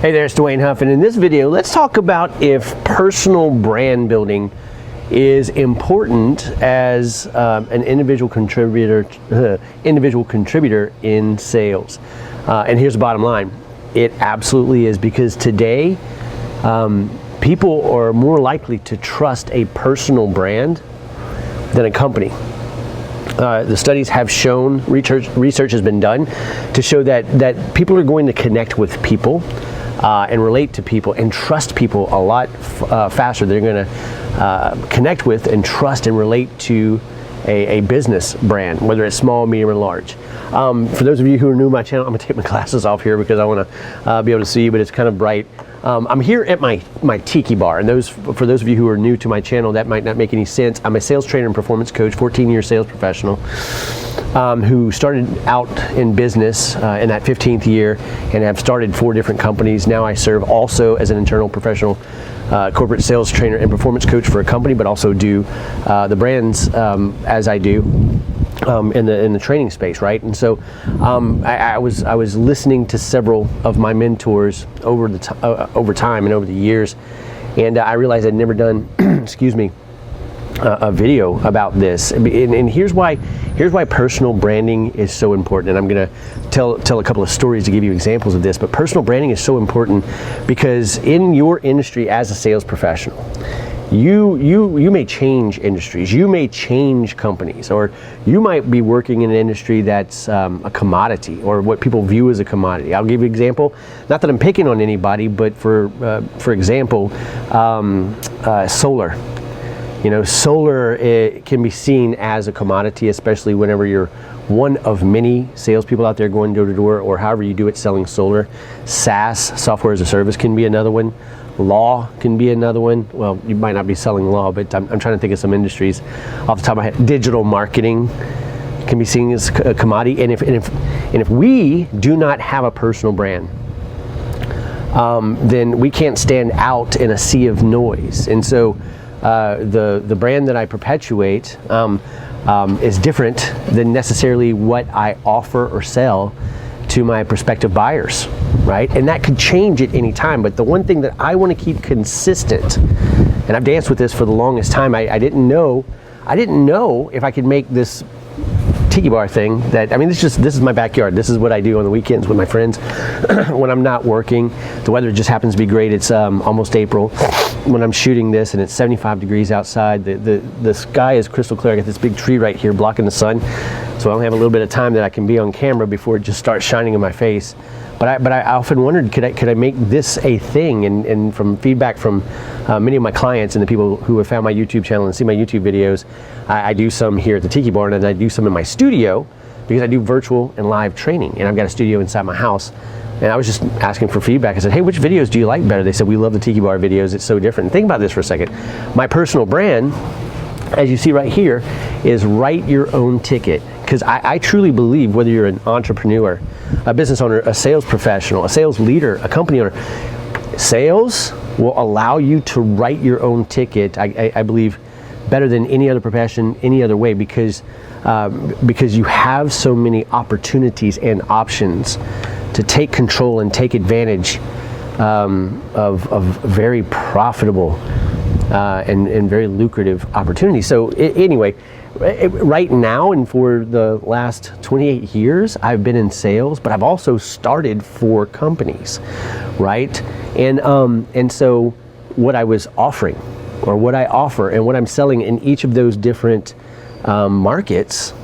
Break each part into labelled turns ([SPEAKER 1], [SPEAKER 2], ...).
[SPEAKER 1] Hey there, it's Dwayne Huff, and in this video, let's talk about if personal brand building is important as an individual contributor in sales. And here's the bottom line: it absolutely is, because today people are more likely to trust a personal brand than a company. The studies have shown, research has been done to show that people are going to connect with people and relate to people and trust people a lot faster. They're going to connect with and trust and relate to a business brand, whether it's small, medium, or large. For those of you who are new to my channel, I'm going to take my glasses off here because I want to be able to see, but it's kind of bright. I'm here at my tiki bar, and for those of you who are new to my channel, that might not make any sense. I'm a sales trainer and performance coach, 14-year sales professional, who started out in business in that 15th year and have started 4 different companies. Now I serve also as an internal professional corporate sales trainer and performance coach for a company, but also do the brands as I do in the training space, right? And so I was listening to several of my mentors over time and over the years, and I realized I'd never done excuse me, a video about this. And here's why personal branding is so important. And I'm going to tell a couple of stories to give you examples of this. But personal branding is so important because in your industry as a sales professional, you may change industries, you may change companies, or you might be working in an industry that's a commodity, or what people view as a commodity. I'll give you an example. Not that I'm picking on anybody, but for example, solar. You know, solar, it can be seen as a commodity, especially whenever you're one of many salespeople out there going door to door, or however you do it, selling solar. SaaS, software as a service, can be another one. Law can be another one. Well, you might not be selling law, but I'm trying to think of some industries off the top of my head. Digital marketing can be seen as a commodity. And if we do not have a personal brand, then we can't stand out in a sea of noise. And so the brand that I perpetuate is different than necessarily what I offer or sell to my prospective buyers, right? And that could change at any time. But the one thing that I want to keep consistent, and I've danced with this for the longest time, I didn't know if I could make this tiki bar thing this is my backyard. This is what I do on the weekends with my friends when I'm not working. The weather just happens to be great. It's almost April when I'm shooting this, and it's 75 degrees outside. The sky is crystal clear. I got this big tree right here blocking the sun, so I only have a little bit of time that I can be on camera before it just starts shining in my face. But I often wondered, could I make this a thing? And from feedback from many of my clients and the people who have found my YouTube channel and see my YouTube videos, I do some here at the Tiki Bar, and I do some in my studio because I do virtual and live training, and I've got a studio inside my house. And I was just asking for feedback. I said, hey, which videos do you like better? They said, we love the Tiki Bar videos. It's so different. And think about this for a second. My personal brand, as you see right here, is write your own ticket. Because I truly believe, whether you're an entrepreneur, a business owner, a sales professional, a sales leader, a company owner, sales will allow you to write your own ticket, I believe, better than any other profession, any other way, because you have so many opportunities and options to take control and take advantage of very profitable and very lucrative opportunities. So anyway, right now and for the last 28 years, I've been in sales, but I've also started 4 companies, right? And so what I was offering, or what I offer, and what I'm selling in each of those different markets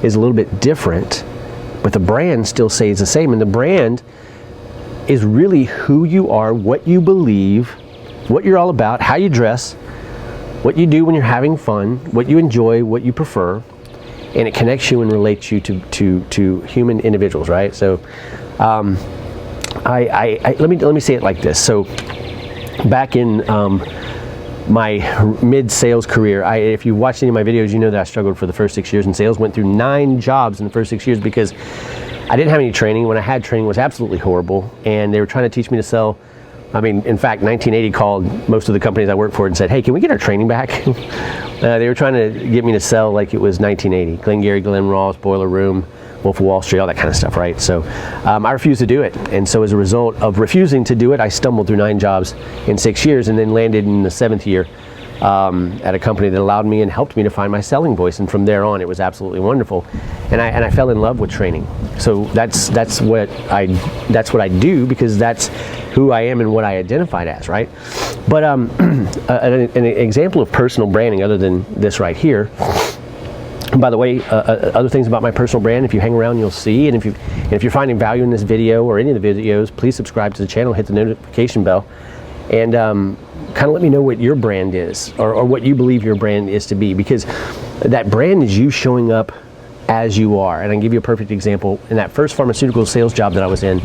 [SPEAKER 1] is a little bit different, but the brand still stays the same. And the brand is really who you are, what you believe, what you're all about, how you dress, what you do when you're having fun, what you enjoy, what you prefer, and it connects you and relates you to human individuals, right? So let me say it like this. So back in my mid-sales career, if you watched any of my videos, you know that I struggled for the first 6 years in sales, went through 9 jobs in the first 6 years because I didn't have any training. When I had training, it was absolutely horrible, and they were trying to teach me to sell. I mean, in fact, 1980 called most of the companies I worked for and said, hey, can we get our training back? They were trying to get me to sell like it was 1980. Glengarry Glen Ross, Boiler Room, Wolf of Wall Street, all that kind of stuff, right? So I refused to do it. And so as a result of refusing to do it, I stumbled through 9 jobs in 6 years and then landed in the 7th year at a company that allowed me and helped me to find my selling voice. And from there on, it was absolutely wonderful. And I fell in love with training. So that's what I do, because that's who I am and what I identified as, right? But an example of personal branding other than this right here. And by the way, other things about my personal brand, if you hang around, you'll see. And if you're finding value in this video or any of the videos, please subscribe to the channel, hit the notification bell, and kind of let me know what your brand is, or what you believe your brand is to be, because that brand is you showing up as you are. And I can give you a perfect example. In that first pharmaceutical sales job that I was in,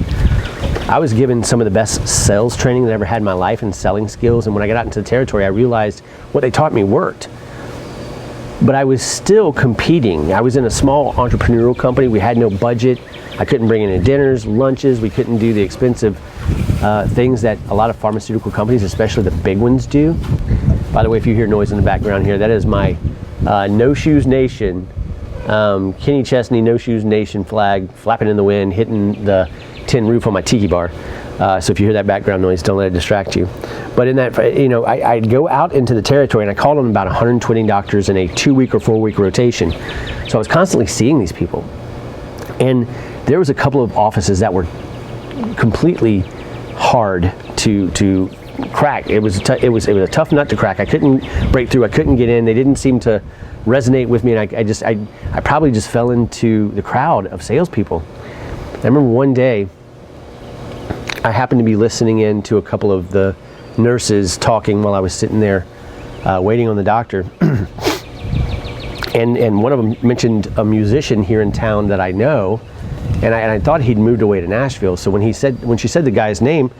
[SPEAKER 1] I was given some of the best sales training that I ever had in my life in selling skills. And when I got out into the territory, I realized what they taught me worked. But I was still competing. I was in a small entrepreneurial company. We had no budget. I couldn't bring in dinners, lunches. We couldn't do the expensive things that a lot of pharmaceutical companies, especially the big ones, do. By the way, if you hear noise in the background here, that is my No Shoes Nation, Kenny Chesney No Shoes Nation flag flapping in the wind, hitting the tin roof on my tiki bar. So if you hear that background noise, don't let it distract you. But in that, I'd go out into the territory and I called on about 120 doctors in a 2-week or 4-week rotation. So I was constantly seeing these people. And there was a couple of offices that were completely hard to crack. It was a tough nut to crack. I couldn't break through. I couldn't get in. They didn't seem to resonate with me. And I probably just fell into the crowd of salespeople. I remember one day, I happened to be listening in to a couple of the nurses talking while I was sitting there waiting on the doctor. and one of them mentioned a musician here in town that I know, and I thought he'd moved away to Nashville. So when she said the guy's name,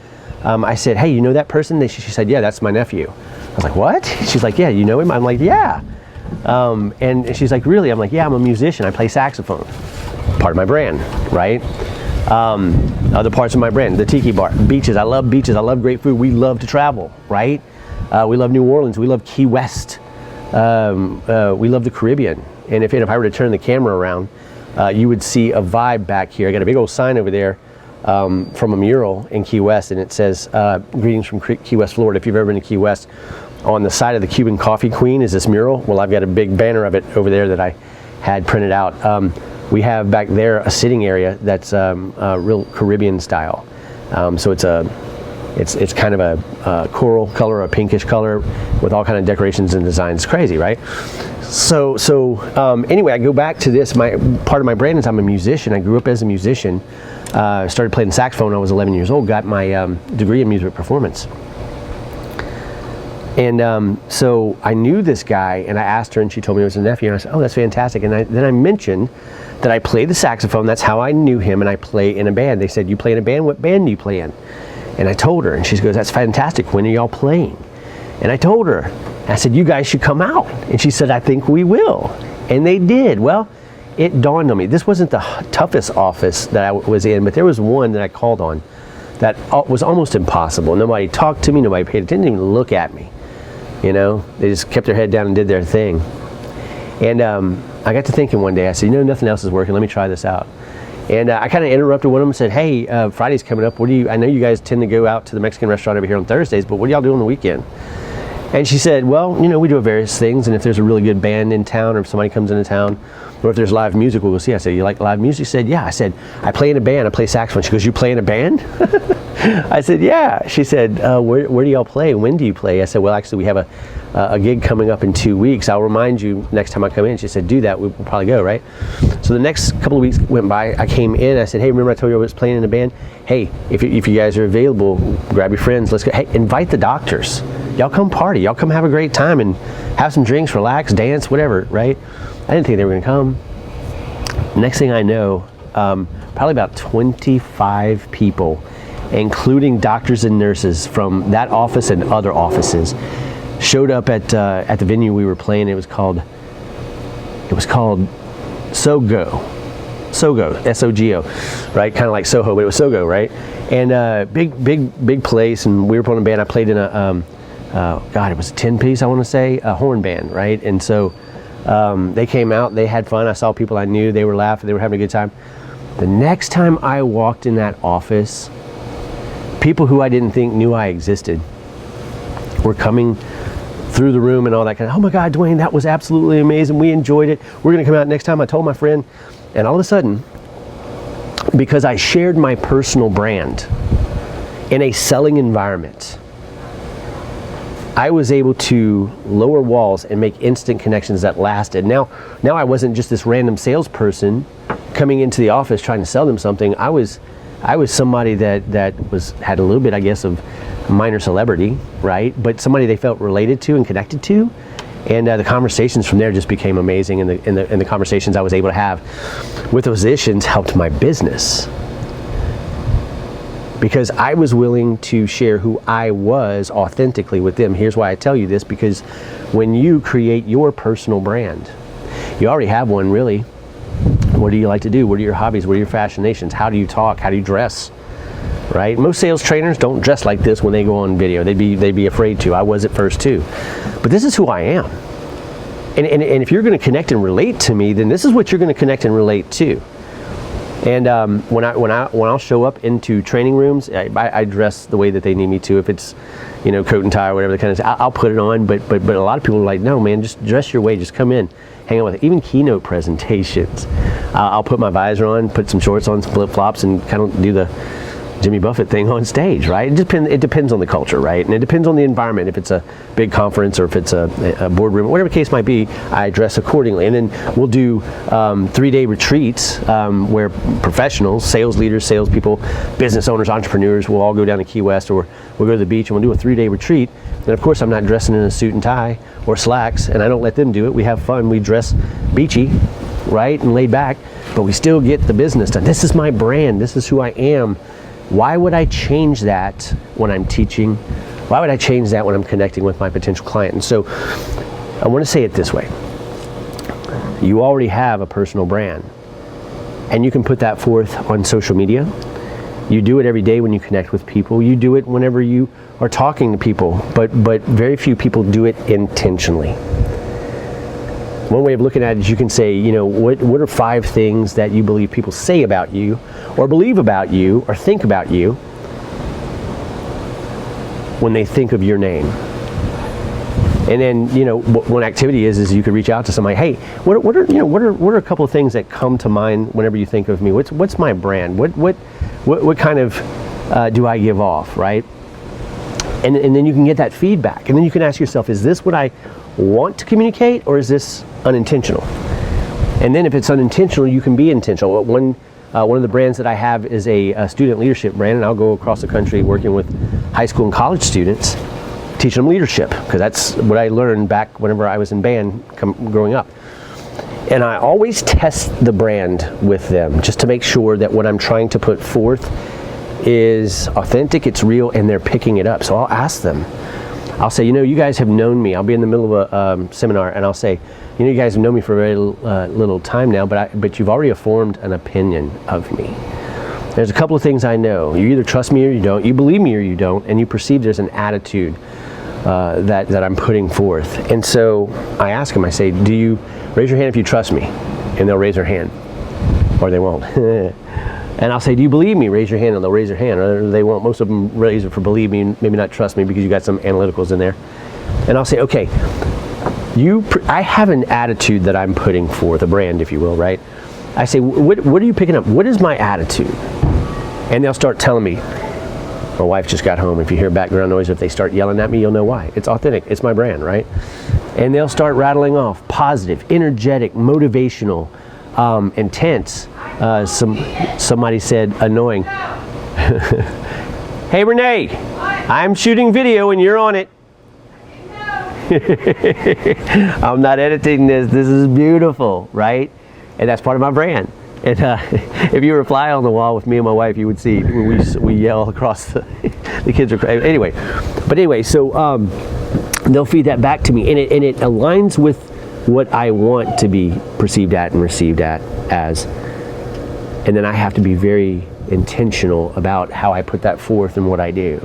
[SPEAKER 1] I said, "Hey, you know that person?" She said, "Yeah, that's my nephew." I was like, "What?" She's like, "Yeah, you know him?" I'm like, "Yeah." And she's like, "Really?" I'm like, "Yeah, I'm a musician. I play saxophone." Part of my brand, right? Other parts of my brand, the tiki bar, beaches. I love beaches. I love great food. We love to travel, right? We love New Orleans. We love Key West. We love the Caribbean. And if I were to turn the camera around, you would see a vibe back here. I got a big old sign over there from a mural in Key West, and it says, "Greetings from Key West, Florida." If you've ever been to Key West, on the side of the Cuban Coffee Queen is this mural. Well, I've got a big banner of it over there that I had printed out. We have back there a sitting area that's real Caribbean style. So it's kind of a coral color, a pinkish color, with all kind of decorations and designs. It's crazy, right? So anyway, I go back to this. Part of my brand is I'm a musician. I grew up as a musician. Started playing saxophone when I was 11 years old. Got my degree in music performance. And so I knew this guy, and I asked her, and she told me it was a nephew. And I said, "Oh, that's fantastic." And then I mentioned that I play the saxophone. That's how I knew him, and I play in a band. They said, "You play in a band? What band do you play in?" And I told her, and she goes, "That's fantastic. When are y'all playing?" And I told her, I said, "You guys should come out." And she said, "I think we will." And they did. Well, it dawned on me. This wasn't the toughest office that I was in, but there was one that I called on that was almost impossible. Nobody talked to me. Nobody paid attention. Didn't even look at me. You know, they just kept their head down and did their thing. And I got to thinking one day, I said, nothing else is working. Let me try this out. And I kind of interrupted one of them and said, "Hey, Friday's coming up. I know you guys tend to go out to the Mexican restaurant over here on Thursdays, but what do y'all do on the weekend?" And she said, "Well, we do various things. And if there's a really good band in town, or if somebody comes into town, or if there's live music, we'll go see." I said, "You like live music?" She said, "Yeah." I said, "I play in a band. I play saxophone." She goes, "You play in a band?" I said, "Yeah." She said, where do y'all play? When do you play?" I said, "Well, actually, we have a gig coming up in 2 weeks. I'll remind you next time I come in." She said, "Do that. We'll probably go," right? So the next couple of weeks went by. I came in. I said, "Hey, remember I told you I was playing in a band? Hey, if you guys are available, grab your friends. Let's go. Hey, invite the doctors. Y'all come party. Y'all come have a great time and have some drinks, relax, dance, whatever," right? I didn't think they were going to come. Next thing I know, probably about 25 people, including doctors and nurses from that office and other offices, showed up at the venue we were playing. It was called SoGo, SOGO, right? Kind of like Soho, but it was SoGo, right? And big place, and we were playing a band. I played in it was a 10-piece, I want to say, a horn band, right? And so They came out, they had fun. I saw people I knew, they were laughing, they were having a good time. The next time I walked in that office, people who I didn't think knew I existed were coming through the room and all that kind of, oh my God, Dwayne, that was absolutely amazing. We enjoyed it. We're going to come out next time. I told my friend. And all of a sudden, because I shared my personal brand in a selling environment, I was able to lower walls and make instant connections that lasted. Now I wasn't just this random salesperson coming into the office trying to sell them something. I was somebody that had a little bit, I guess, of minor celebrity, right? But somebody they felt related to and connected to, and the conversations from there just became amazing. And the conversations I was able to have with those physicians helped my business, because I was willing to share who I was authentically with them. Here's why I tell you this: because when you create your personal brand, you already have one, really. What do you like to do? What are your hobbies? What are your fascinations? How do you talk? How do you dress? Right? Most sales trainers don't dress like this when they go on video. They'd be afraid to. I was at first too. But this is who I am. And if you're going to connect and relate to me, then this is what you're going to connect and relate to. And when I'll show up into training rooms, I dress the way that they need me to. If it's, coat and tie or whatever the kind of, I'll put it on. But a lot of people are like, no, man, just dress your way. Just come in, hang out with it. Even keynote presentations, I'll put my visor on, put some shorts on, some flip flops, and kind of do the Jimmy Buffett thing on stage, right? It depends on the culture, right? And it depends on the environment. If it's a big conference or if it's a boardroom, whatever the case might be, I dress accordingly. And then we'll do 3-day retreats where professionals, sales leaders, salespeople, business owners, entrepreneurs will all go down to Key West, or we'll go to the beach and we'll do a 3-day retreat. And of course, I'm not dressing in a suit and tie or slacks, and I don't let them do it. We have fun. We dress beachy, right, and laid back, but we still get the business done. This is my brand. This is who I am. Why would I change that when I'm teaching? Why would I change that when I'm connecting with my potential client? And so I want to say it this way. You already have a personal brand, and you can put that forth on social media. You do it every day when you connect with people. You do it whenever you are talking to people, but very few people do it intentionally. One way of looking at it is you can say, what are 5 things that you believe people say about you, or believe about you, or think about you when they think of your name? And then, one activity is you could reach out to somebody. Hey, what are a couple of things that come to mind whenever you think of me? What's my brand? What kind of do I give off, right? And then you can get that feedback, and then you can ask yourself, is this what I want to communicate, or is this unintentional? And then if it's unintentional, you can be intentional. One of the brands that I have is a student leadership brand, and I'll go across the country working with high school and college students, teaching them leadership, because that's what I learned back whenever I was in band growing up. And I always test the brand with them just to make sure that what I'm trying to put forth is authentic, it's real, and they're picking it up. So I'll ask them. I'll say, you guys have known me. I'll be in the middle of a seminar, and I'll say, you guys have known me for a very little time now, but you've already formed an opinion of me. There's a couple of things I know. You either trust me or you don't. You believe me or you don't, and you perceive there's an attitude that I'm putting forth. And so I ask them, I say, do you raise your hand if you trust me? And they'll raise their hand, or they won't. And I'll say, do you believe me? Raise your hand, and they'll raise their hand. Or they won't. Most of them raise it for believe me, maybe not trust me, because you got some analyticals in there. And I'll say, okay, I have an attitude that I'm putting forth, a brand, if you will, right? I say, what are you picking up? What is my attitude? And they'll start telling me. My wife just got home. If you hear background noise, if they start yelling at me, you'll know why. It's authentic. It's my brand, right? And they'll start rattling off positive, energetic, motivational, intense. Somebody said annoying. Hey Renee, I'm shooting video and you're on it. I'm not editing this. This is beautiful, right? And that's part of my brand. And if you were a fly on the wall with me and my wife, you would see we yell across the kids are anyway. But anyway, so they'll feed that back to me, and it aligns with what I want to be perceived at and received at as. And then I have to be very intentional about how I put that forth and what I do.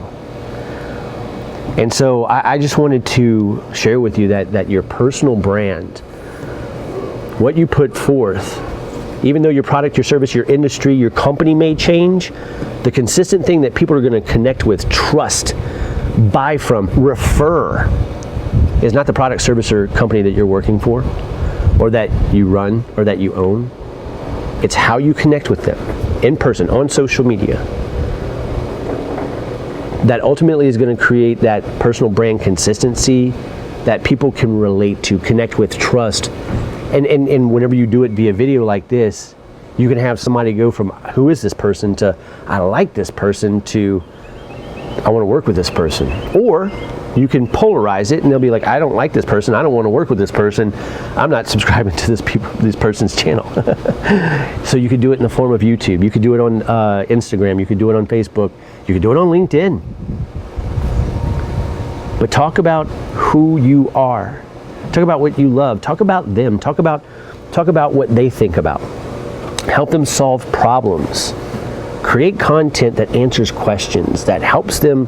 [SPEAKER 1] And so I just wanted to share with you that your personal brand what you put forth, even though your product, your service, your industry, your company may change, the consistent thing that people are going to connect with, trust, buy from, refer, is not the product, service, or company that you're working for, or that you run, or that you own. It's how you connect with them in person, on social media, that ultimately is going to create that personal brand consistency that people can relate to, connect with, trust. And whenever you do it via video like this, you can have somebody go from, who is this person, to, I like this person, to, I want to work with this person. Or you can polarize it and they'll be like, I don't like this person, I don't want to work with this person, I'm not subscribing to this person's channel. So you could do it in the form of YouTube, you could do it on Instagram, you could do it on Facebook, you could do it on LinkedIn. But talk about who you are. Talk about what you love. Talk about them. Talk about what they think about. Help them solve problems. Create content that answers questions, that helps them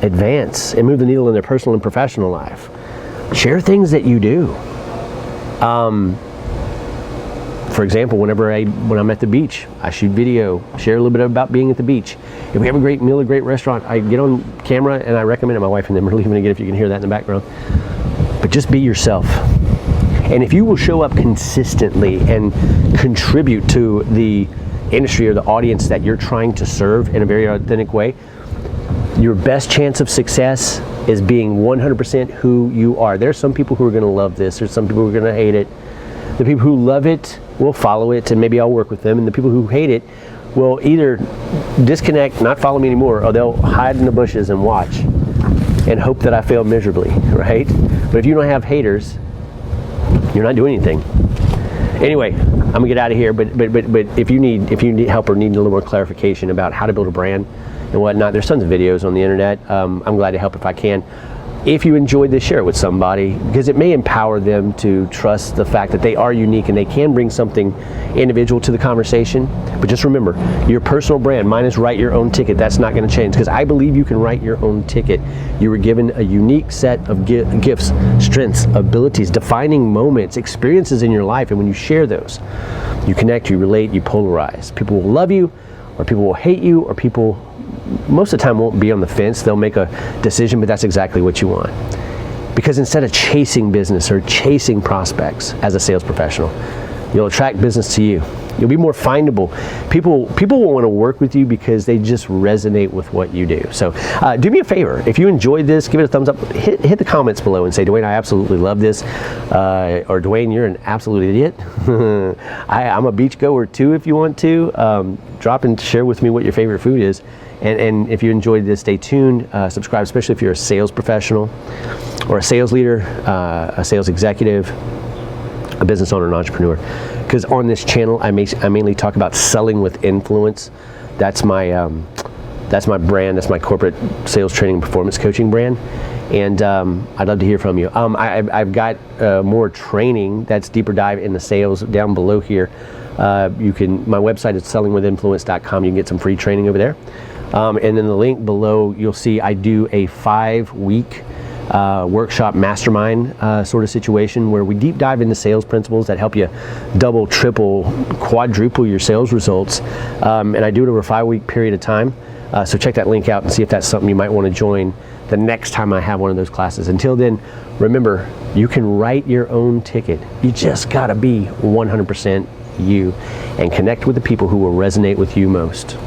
[SPEAKER 1] advance and move the needle in their personal and professional life. Share things that you do. For example, when I'm at the beach, I shoot video, share a little bit about being at the beach. If we have a great meal, a great restaurant, I get on camera and I recommend it. My wife and them are leaving again, if you can hear that in the background. But just be yourself. And if you will show up consistently and contribute to the industry or the audience that you're trying to serve in a very authentic way, your best chance of success is being 100% who you are. There's some people who are going to love this. There's some people who are going to hate it. The people who love it will follow it, and maybe I'll work with them. And the people who hate it will either disconnect, not follow me anymore, or they'll hide in the bushes and watch and hope that I fail miserably, right? But if you don't have haters, you're not doing anything. Anyway, I'm gonna get out of here, but if you need help or need a little more clarification about how to build a brand and whatnot, there's tons of videos on the internet. I'm glad to help if I can. If you enjoyed this, share it with somebody, because it may empower them to trust the fact that they are unique and they can bring something individual to the conversation. But just remember, your personal brand, mine is write your own ticket. That's not going to change, because I believe you can write your own ticket. You were given a unique set of gifts, strengths, abilities, defining moments, experiences in your life. And when you share those, you connect, you relate, you polarize. People will love you, or people will hate you, or people most of the time won't be on the fence. They'll make a decision, but that's exactly what you want. Because instead of chasing business or chasing prospects as a sales professional, you'll attract business to you. You'll be more findable. People will want to work with you because they just resonate with what you do. So do me a favor. If you enjoyed this, give it a thumbs up. Hit the comments below and say, Dwayne, I absolutely love this. Or Dwayne, you're an absolute idiot. I'm a beach goer too, if you want to. Drop and share with me what your favorite food is. And if you enjoyed this, stay tuned. Subscribe, especially if you're a sales professional or a sales leader, a sales executive, a business owner, an entrepreneur. Because on this channel, I mainly talk about selling with influence. That's my brand. That's my corporate sales training and performance coaching brand. And I'd love to hear from you. I've got more training that's deeper dive in the sales down below here. My website is sellingwithinfluence.com. You can get some free training over there. And in the link below, you'll see I do a 5-week workshop mastermind sort of situation where we deep dive into sales principles that help you double, triple, quadruple your sales results. And I do it over a 5-week period of time. So check that link out and see if that's something you might want to join the next time I have one of those classes. Until then, remember, you can write your own ticket. You just gotta be 100% you and connect with the people who will resonate with you most.